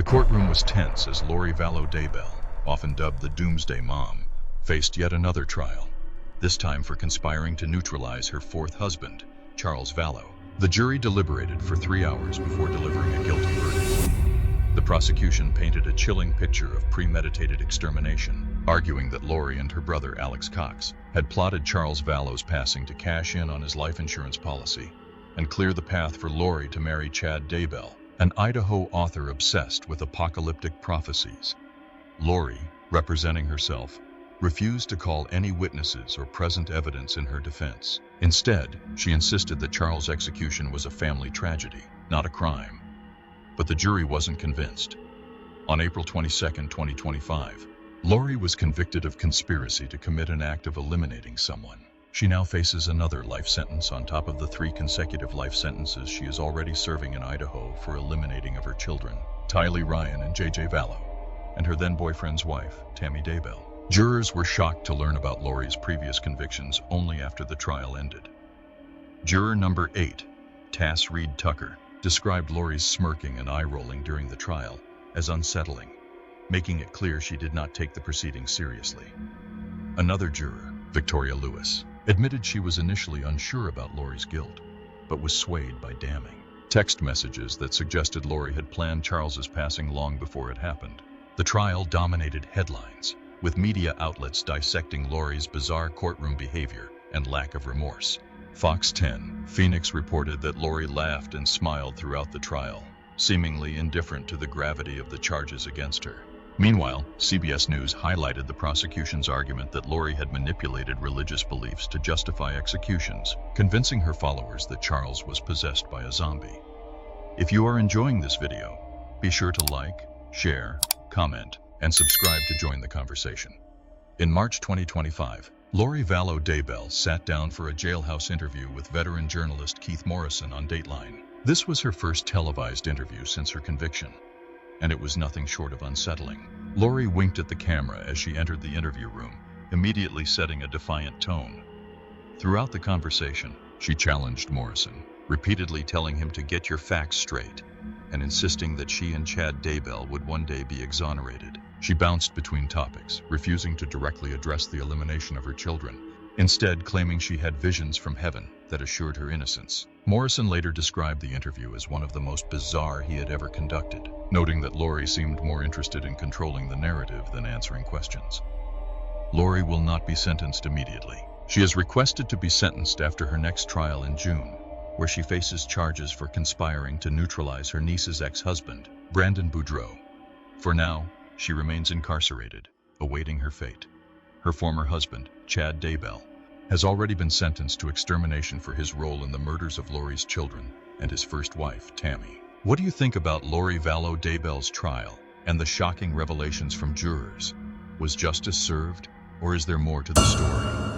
courtroom was tense as Lori Vallow Daybell, often dubbed the Doomsday Mom, faced yet another trial, this time for conspiring to neutralize her fourth husband, Charles Vallow. The jury deliberated for 3 hours before delivering a guilty verdict. The prosecution painted a chilling picture of premeditated extermination, arguing that Lori and her brother Alex Cox had plotted Charles Vallow's passing to cash in on his life insurance policy and clear the path for Lori to marry Chad Daybell, an Idaho author obsessed with apocalyptic prophecies. Lori, representing herself, refused to call any witnesses or present evidence in her defense. Instead, she insisted that Charles' execution was a family tragedy, not a crime. But the jury wasn't convinced. On April 22, 2025, Lori was convicted of conspiracy to commit an act of eliminating someone. She now faces another life sentence on top of the 3 consecutive life sentences she is already serving in Idaho for eliminating of her children, Tylee Ryan and J.J. Vallow, and her then-boyfriend's wife, Tammy Daybell. Jurors were shocked to learn about Lori's previous convictions only after the trial ended. Juror number 8, Tass Reed Tucker, described Lori's smirking and eye-rolling during the trial as unsettling, making it clear she did not take the proceedings seriously. Another juror, Victoria Lewis, admitted she was initially unsure about Lori's guilt, but was swayed by damning text messages that suggested Lori had planned Charles's passing long before it happened. The trial dominated headlines, with media outlets dissecting Lori's bizarre courtroom behavior and lack of remorse. Fox 10 Phoenix reported that Lori laughed and smiled throughout the trial, seemingly indifferent to the gravity of the charges against her. Meanwhile, CBS News highlighted the prosecution's argument that Lori had manipulated religious beliefs to justify executions, convincing her followers that Charles was possessed by a zombie. If you are enjoying this video, be sure to like, share, comment, and subscribe to join the conversation. In March 2025, Lori Vallow Daybell sat down for a jailhouse interview with veteran journalist Keith Morrison on Dateline. This was her first televised interview since her conviction, and it was nothing short of unsettling. Lori winked at the camera as she entered the interview room, immediately setting a defiant tone. Throughout the conversation, she challenged Morrison, repeatedly telling him to get your facts straight, and insisting that she and Chad Daybell would one day be exonerated. She bounced between topics, refusing to directly address the elimination of her children, instead claiming she had visions from heaven that assured her innocence. Morrison later described the interview as one of the most bizarre he had ever conducted, noting that Lori seemed more interested in controlling the narrative than answering questions. Lori will not be sentenced immediately. She is requested to be sentenced after her next trial in June, where she faces charges for conspiring to neutralize her niece's ex-husband, Brandon Boudreaux. For now, she remains incarcerated, awaiting her fate. Her former husband, Chad Daybell, has already been sentenced to extermination for his role in the murders of Lori's children and his first wife, Tammy. What do you think about Lori Vallow Daybell's trial and the shocking revelations from jurors? Was justice served, or is there more to the story?